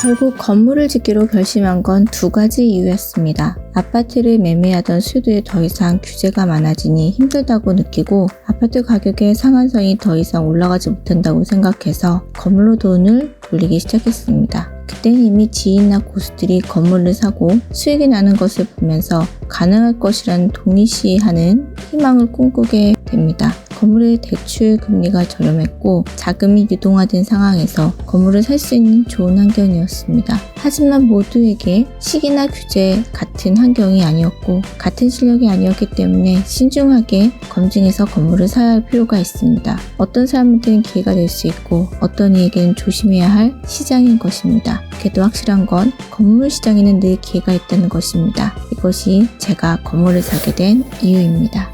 결국 건물을 짓기로 결심한 건 두 가지 이유였습니다. 아파트를 매매하던 수도에 더 이상 규제가 많아지니 힘들다고 느끼고 아파트 가격의 상한선이 더 이상 올라가지 못한다고 생각해서 건물로 돈을 돌리기 시작했습니다. 그때는 이미 지인이나 고수들이 건물을 사고 수익이 나는 것을 보면서 가능할 것이라는 동의시하는 희망을 꿈꾸게 됩니다. 건물의 대출 금리가 저렴했고 자금이 유동화된 상황에서 건물을 살 수 있는 좋은 환경이었습니다. 하지만 모두에게 시기나 규제 같은 환경이 아니었고 같은 실력이 아니었기 때문에 신중하게 검증해서 건물을 사야 할 필요가 있습니다. 어떤 사람들은 기회가 될 수 있고 어떤 이에게는 조심해야 할 시장인 것입니다. 그래도 확실한 건 건물 시장에는 늘 기회가 있다는 것입니다. 이것이 제가 건물을 사게 된 이유입니다.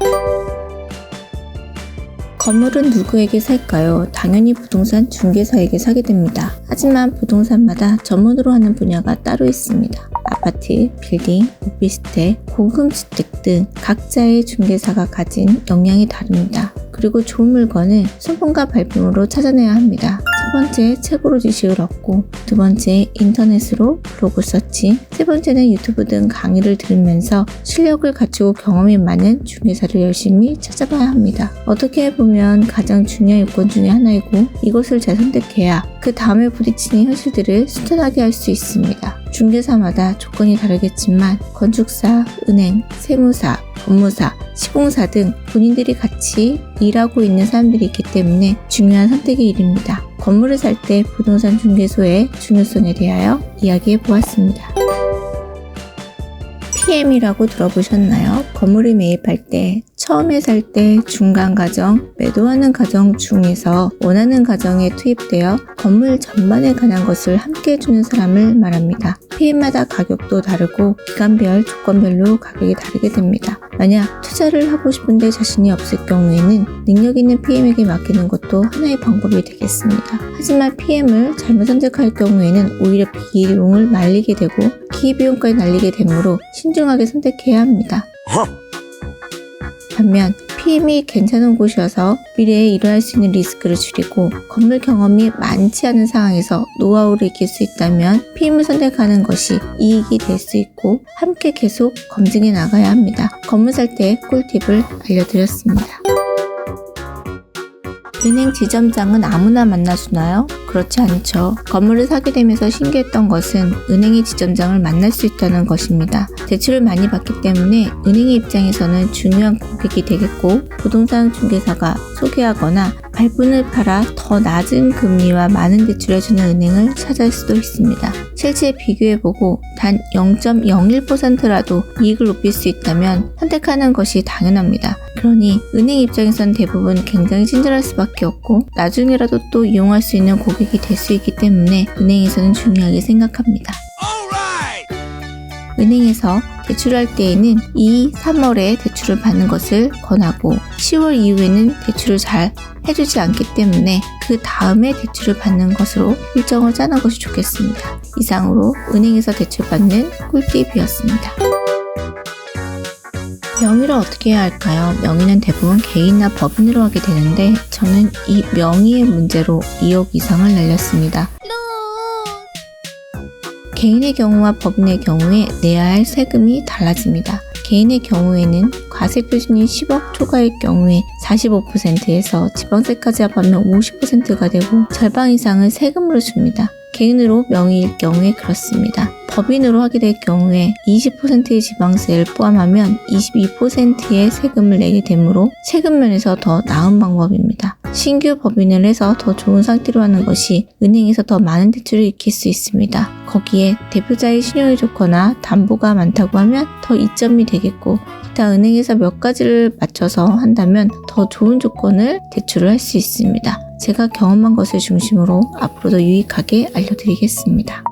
건물은 누구에게 살까요? 당연히 부동산 중개사에게 사게 됩니다. 하지만 부동산마다 전문으로 하는 분야가 따로 있습니다. 아파트, 빌딩, 오피스텔, 고급주택 등 각자의 중개사가 가진 역량이 다릅니다. 그리고 좋은 물건은 소문과 발품으로 찾아내야 합니다. 첫 번째, 책으로 지식을 얻고, 두 번째, 인터넷으로 블로그 서치, 세 번째는 유튜브 등 강의를 들으면서 실력을 갖추고 경험이 많은 중개사를 열심히 찾아봐야 합니다. 어떻게 보면 가장 중요한 요건 중에 하나이고 이것을 잘 선택해야 그 다음에 부딪히는 현실들을 순탄하게 할 수 있습니다. 중개사마다 조건이 다르겠지만 건축사, 은행, 세무사, 법무사, 시공사 등 본인들이 같이 일하고 있는 사람들이 있기 때문에 중요한 선택의 일입니다. 건물을 살 때 부동산 중개소의 중요성에 대하여 이야기해 보았습니다. PM이라고 들어보셨나요? 건물을 매입할 때, 처음에 살 때, 중간 과정, 매도하는 과정 중에서 원하는 과정에 투입되어 건물 전반에 관한 것을 함께 해주는 사람을 말합니다. PM마다 가격도 다르고 기간별, 조건별로 가격이 다르게 됩니다. 만약 투자를 하고 싶은데 자신이 없을 경우에는 능력 있는 PM에게 맡기는 것도 하나의 방법이 되겠습니다. 하지만 PM을 잘못 선택할 경우에는 오히려 비용을 날리게 되고 기회비용까지 날리게 되므로 신중하게 선택해야 합니다. 반면 PM이 괜찮은 곳이어서 미래에 일어날 수 있는 리스크를 줄이고 건물 경험이 많지 않은 상황에서 노하우를 익힐 수 있다면 PM을 선택하는 것이 이익이 될 수 있고 함께 계속 검증해 나가야 합니다. 건물 살 때 꿀팁을 알려드렸습니다. 은행 지점장은 아무나 만나주나요? 그렇지 않죠. 건물을 사게 되면서 신기했던 것은 은행의 지점장을 만날 수 있다는 것입니다. 대출을 많이 받기 때문에 은행의 입장에서는 중요한 고객이 되겠고 부동산 중개사가 소개하거나 발품을 팔아 더 낮은 금리와 많은 대출을 해주는 은행을 찾을 수도 있습니다. 실제 비교해보고 단 0.01%라도 이익을 높일 수 있다면 선택하는 것이 당연합니다. 그러니 은행 입장에서는 대부분 굉장히 친절할 수밖에 없고 나중에라도 또 이용할 수 있는 고객이 될 수 있기 때문에 은행에서는 중요하게 생각합니다. 은행에서 대출할 때에는 2, 3월에 대출을 받는 것을 권하고 10월 이후에는 대출을 잘 해주지 않기 때문에 그 다음에 대출을 받는 것으로 일정을 짜는 것이 좋겠습니다. 이상으로 은행에서 대출받는 꿀팁이었습니다. 명의를 어떻게 해야 할까요? 명의는 대부분 개인이나 법인으로 하게 되는데 저는 이 명의의 문제로 2억 이상을 날렸습니다. 개인의 경우와 법인의 경우에 내야 할 세금이 달라집니다. 개인의 경우에는 과세 표준이 10억 초과일 경우에 45%에서 지방세까지 합하면 50%가 되고 절반 이상을 세금으로 줍니다. 개인으로 명의일 경우에 그렇습니다. 법인으로 하게 될 경우에 20%의 지방세를 포함하면 22%의 세금을 내게 되므로 세금 면에서 더 나은 방법입니다. 신규 법인을 해서 더 좋은 상태로 하는 것이 은행에서 더 많은 대출을 익힐 수 있습니다. 거기에 대표자의 신용이 좋거나 담보가 많다고 하면 더 이점이 되겠고 기타 은행에서 몇 가지를 맞춰서 한다면 더 좋은 조건을 대출을 할 수 있습니다. 제가 경험한 것을 중심으로 앞으로도 유익하게 알려드리겠습니다.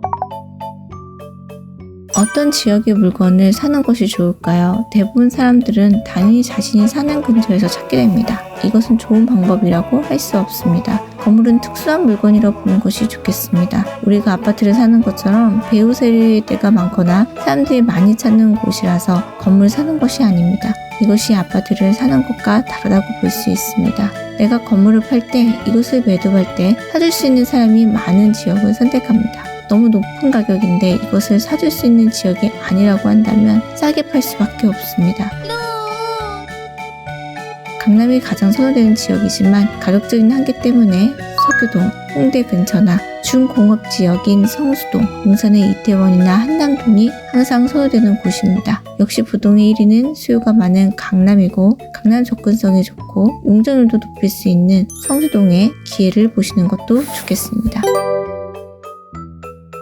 어떤 지역의 물건을 사는 것이 좋을까요? 대부분 사람들은 당연히 자신이 사는 근처에서 찾게 됩니다. 이것은 좋은 방법이라고 할 수 없습니다. 건물은 특수한 물건이라고 보는 것이 좋겠습니다. 우리가 아파트를 사는 것처럼 배우 세대가 많거나 사람들이 많이 찾는 곳이라서 건물을 사는 것이 아닙니다. 이것이 아파트를 사는 것과 다르다고 볼 수 있습니다. 내가 건물을 팔 때, 이것을 매도할 때 찾을 수 있는 사람이 많은 지역을 선택합니다. 너무 높은 가격인데 이것을 사줄 수 있는 지역이 아니라고 한다면 싸게 팔 수밖에 없습니다. 강남이 가장 선호되는 지역이지만 가격적인 한계 때문에 서교동, 홍대 근처나 중공업 지역인 성수동, 용산의 이태원이나 한남동이 항상 선호되는 곳입니다. 역시 부동의 1위는 수요가 많은 강남이고 강남 접근성이 좋고 용적률도 높일 수 있는 성수동의 기회를 보시는 것도 좋겠습니다.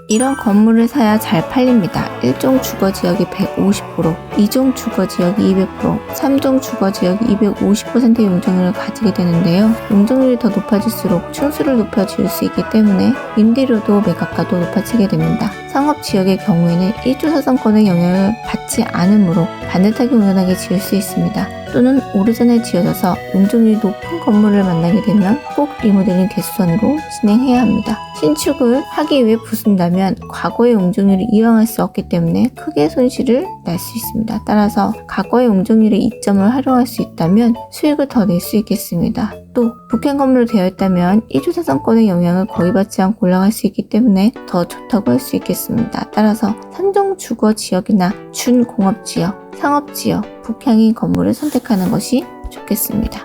이런 건물을 사야 잘 팔립니다. 1종 주거지역이 150%, 2종 주거지역이 200%, 3종 주거지역이 250%의 용적률을 가지게 되는데요. 용적률이 더 높아질수록 층수를 높여 지을 수 있기 때문에 임대료도 매각가도 높아지게 됩니다. 상업지역의 경우에는 1조 사성권의 영향을 받지 않으므로 반듯하게 운영하게 지을 수 있습니다. 또는 오래전에 지어져서 용적률이 높은 건물을 만나게 되면 꼭 리모델링 개수선으로 진행해야 합니다. 신축을 하기 위해 부순다면 과거의 용적률을 이용할 수 없기 때문에 크게 손실을 날 수 있습니다. 따라서 과거의 용적률의 이점을 활용할 수 있다면 수익을 더 낼 수 있겠습니다. 또 북행 건물로 되어 있다면 1조 사성권의 영향을 거의 받지 않고 올라갈 수 있기 때문에 더 좋다고 할 수 있겠습니다. 따라서 산정 주거 지역이나 준공업 지역, 상업 지역, 북향인 건물을 선택하는 것이 좋겠습니다.